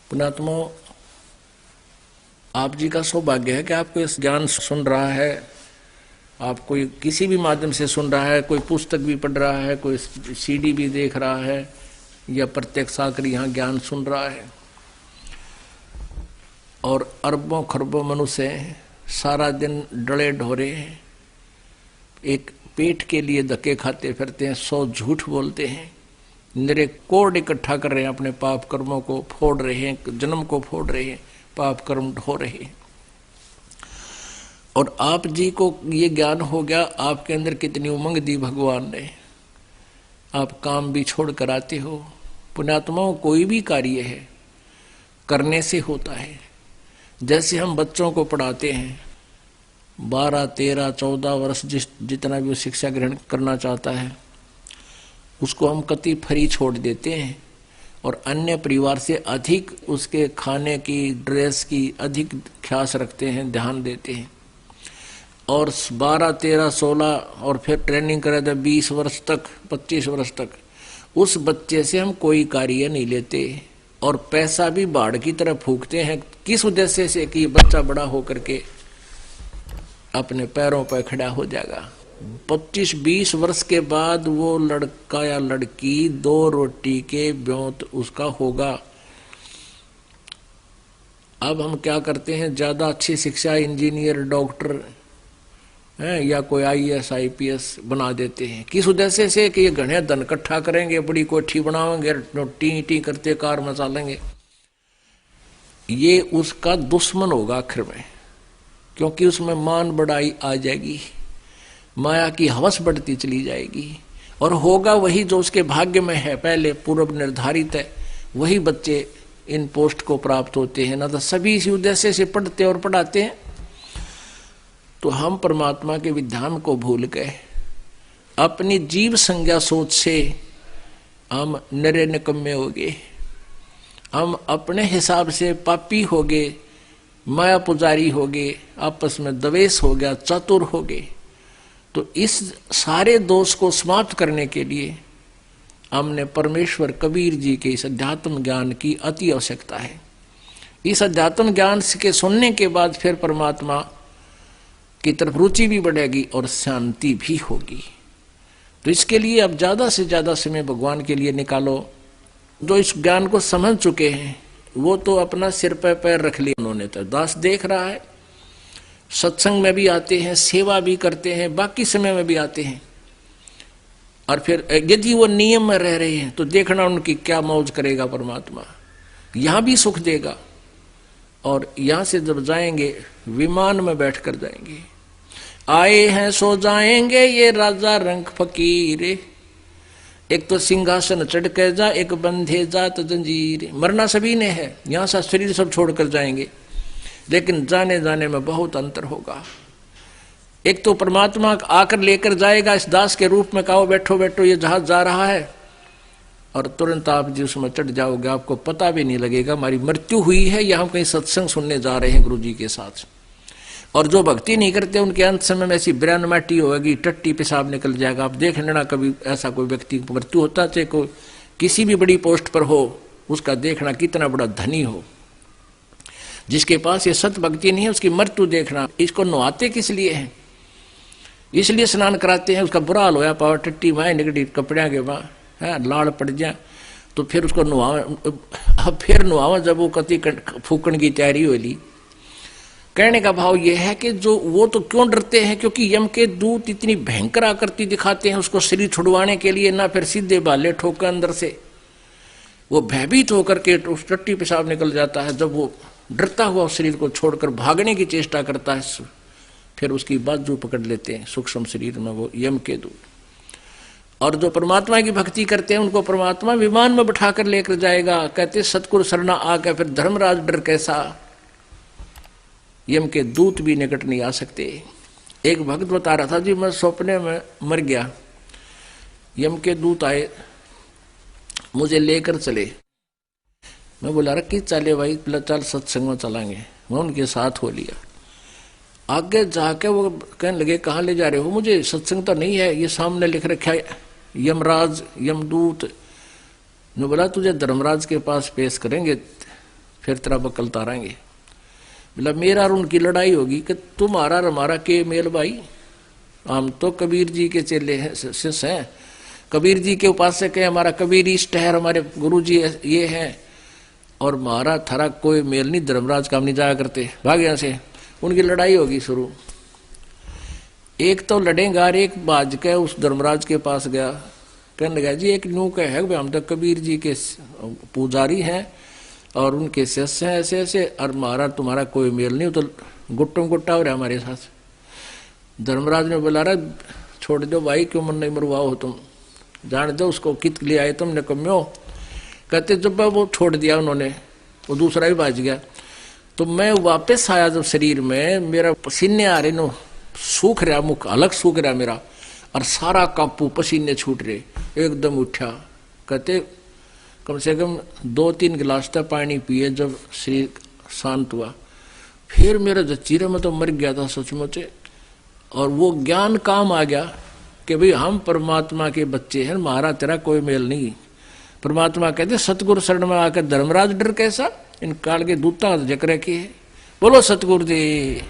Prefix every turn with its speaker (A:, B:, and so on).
A: पुण्यात्मा, आप जी का सौभाग्य है कि आपको इस ज्ञान सुन रहा है, आप कोई किसी भी माध्यम से सुन रहा है, कोई पुस्तक भी पढ़ रहा है, कोई सीडी भी देख रहा है या प्रत्यक्ष आकर यहाँ ज्ञान सुन रहा है। और अरबों खरबों मनुष्य सारा दिन डले ढोरे एक पेट के लिए धक्के खाते फिरते हैं, 100 झूठ बोलते हैं, निरे कोड इकट्ठा कर रहे हैं, अपने पाप कर्मों को फोड़ रहे हैं, जन्म को फोड़ रहे हैं, पाप कर्म ढो रहे हैं। और आप जी को ये ज्ञान हो गया, आपके अंदर कितनी उमंग दी भगवान ने, आप काम भी छोड़ कर आते हो। पुण्यात्माओं, कोई भी कार्य है करने से होता है। जैसे हम बच्चों को पढ़ाते हैं, 12, 13, 14 वर्ष जितना भी वो शिक्षा ग्रहण करना चाहता है, उसको हम कति फ्री छोड़ देते हैं और अन्य परिवार से अधिक उसके खाने की, ड्रेस की अधिक ख्यास रखते हैं, ध्यान देते हैं। और 12, 13, 16 और फिर ट्रेनिंग करे तो 20 वर्ष तक, 25 वर्ष तक उस बच्चे से हम कोई कार्य नहीं लेते और पैसा भी बाढ़ की तरह फूकते हैं। किस उद्देश्य से कि बच्चा बड़ा होकर के अपने पैरों पर खड़ा हो जाएगा। 25-20 वर्ष के बाद वो लड़का या लड़की 2 रोटी के ब्योंत उसका होगा। अब हम क्या करते हैं, ज्यादा अच्छी शिक्षा, इंजीनियर, डॉक्टर या कोई IAS IPS बना देते हैं। किस उद्देश्य से कि ये घने धन इकट्ठा करेंगे, बड़ी कोठी बनाएंगे, टी टी करते कार मचा लेंगे। ये उसका दुश्मन होगा आखिर में, क्योंकि उसमें मान बढ़ाई आ जाएगी, माया की हवस बढ़ती चली जाएगी और होगा वही जो उसके भाग्य में है, पहले पूर्व निर्धारित है, वही बच्चे इन पोस्ट को प्राप्त होते हैं। ना तो सभी इसी उद्देश्य से पढ़ते और पढ़ाते हैं। तो हम परमात्मा के विधान को भूल गए, अपनी जीव संज्ञा सोच से हम नरे निकम्मे हो गए, हम अपने हिसाब से पापी हो गए, माया पुजारी हो गए, आपस में द्वेष हो गया, चतुर हो गए। तो इस सारे दोष को समाप्त करने के लिए हमने परमेश्वर कबीर जी के इस अध्यात्म ज्ञान की अति आवश्यकता है। इस अध्यात्म ज्ञान के सुनने के बाद फिर परमात्मा की तरफ रुचि भी बढ़ेगी और शांति भी होगी। तो इसके लिए अब ज्यादा से ज्यादा समय भगवान के लिए निकालो। जो इस ज्ञान को समझ चुके हैं वो तो अपना सिर पे पैर रख लिया उन्होंने, तो दास देख रहा है, सत्संग में भी आते हैं, सेवा भी करते हैं, बाकी समय में भी आते हैं। और फिर यदि वो नियम में रह रहे हैं तो देखना उनकी क्या मौज करेगा परमात्मा, यहां भी सुख देगा। और यहां से जब जाएंगे विमान में बैठ कर जाएंगे, आए हैं सो जाएंगे ये राजा रंग फकीर, एक तो सिंहासन चढ़ के जा, एक बंधे जात जंजीर। मरना सभी ने है, यहां से शरीर सब छोड़कर जाएंगे, लेकिन जाने जाने में बहुत अंतर होगा। एक तो परमात्मा आकर लेकर जाएगा इस दास के रूप में, कहो बैठो बैठो ये जहाज जा रहा है, और तुरंत आप जी उसमें चढ़ जाओगे, आपको पता भी नहीं लगेगा हमारी मृत्यु हुई है या हम कहीं सत्संग सुनने जा रहे हैं गुरु जी के साथ। और जो भक्ति नहीं करते उनके अंत समय में ऐसी ब्रैन माटी होगी, टट्टी पेशाब निकल जाएगा। आप देख लेना कभी ऐसा कोई व्यक्ति मृत्यु होता, चाहे कोई किसी भी बड़ी पोस्ट पर हो, उसका देखना कितना बड़ा धनी हो, जिसके पास ये सत भक्ति नहीं है उसकी मृत्यु देखना। इसको नहाते किस लिए है, इसलिए स्नान कराते हैं, उसका बुरा हाल होया पावर टट्टी माए निकटी कपड़िया के वहां है, लाड़ पड़ जाए तो फिर उसको नुहावा, फिर नुहावा जब वो कति फूकण की तैयारी हो ली। कहने का भाव यह है कि जो वो तो क्यों डरते हैं, क्योंकि यम के दूत इतनी भयंकर आकृति दिखाते हैं उसको शरीर छुड़वाने के लिए, ना फिर सीधे बाले ठोकर अंदर से वो भयभीत होकर के उस टट्टी पेशाब निकल जाता है। जब वो डरता हुआ उस शरीर को छोड़कर भागने की चेष्टा करता है, फिर उसकी बाजू पकड़ लेते हैं सूक्ष्म शरीर में वो यम के दूत। और जो परमात्मा की भक्ति करते हैं उनको परमात्मा विमान में बैठाकर लेकर जाएगा। कहते सतगुरु शरणा आकर फिर धर्मराज डर कैसा, यम के दूत भी निकट नहीं आ सकते। एक भक्त बता रहा था, जी मैं सपने में मर गया, यम के दूत आए मुझे लेकर चले। मैं बोला रखी चले भाई, चल सत्संग में चलाएंगे। मैं उनके साथ हो लिया। आगे जाके वो कहने लगे कहाँ ले जा रहे हो, मुझे सत्संग तो नहीं है, ये सामने लिख रखा है यमराज यमदूत। ने बोला तुझे धर्मराज के पास पेश करेंगे, फिर तेरा बकल तारेंगे। बोला मेरा और उनकी लड़ाई होगी कि तुम्हारा और हमारा के मेल भाई, हम तो कबीर जी के चेले हैं, शिष्य हैं, कबीर जी के उपासक है, हमारा कबीर इष्ट है, हमारे गुरु जी ये हैं, और हमारा थारा कोई मेल नहीं, धर्मराज काम नहीं जाया करते, भाग यहाँ से। उनकी लड़ाई होगी शुरू। एक तो लड़ेगा, एक बाज के उस धर्मराज के पास गया, कहने लगा जी एक न्यू का है, हम तो कबीर जी के पुजारी हैं और उनके शिष्य हैं, ऐसे ऐसे, और हमारा तुम्हारा कोई मेल नहीं, तो गुट्टम गुट्टा हो रहा है हमारे साथ। धर्मराज ने बोला रहा छोड़ दो भाई, क्यों मन नहीं मरवाओ तुम, जान दो उसको, कित ले आए तुमने कम्यो। कहते जब वो छोड़ दिया उन्होंने, वो दूसरा भी भाज गया, तो मैं वापस आया जब शरीर में, मेरा पसीने आ रहे नो, सूख रहा मुख, अलग सूख रहा मेरा, और सारा कापू पसीने छूट रहे, एकदम उठा। कहते कम से कम 2-3 गिलास तक पानी पिए, जब शरीर शांत हुआ, फिर मेरा जचीरे में तो मर गया था सचमुच। और वो ज्ञान काम आ गया कि भाई हम परमात्मा के बच्चे हैं, हमारा तेरा कोई मेल नहीं। परमात्मा कहते सतगुरु शरण में आकर धर्मराज डर कैसा, इन काल के दूता जकरे के। बोलो सतगुरु जी।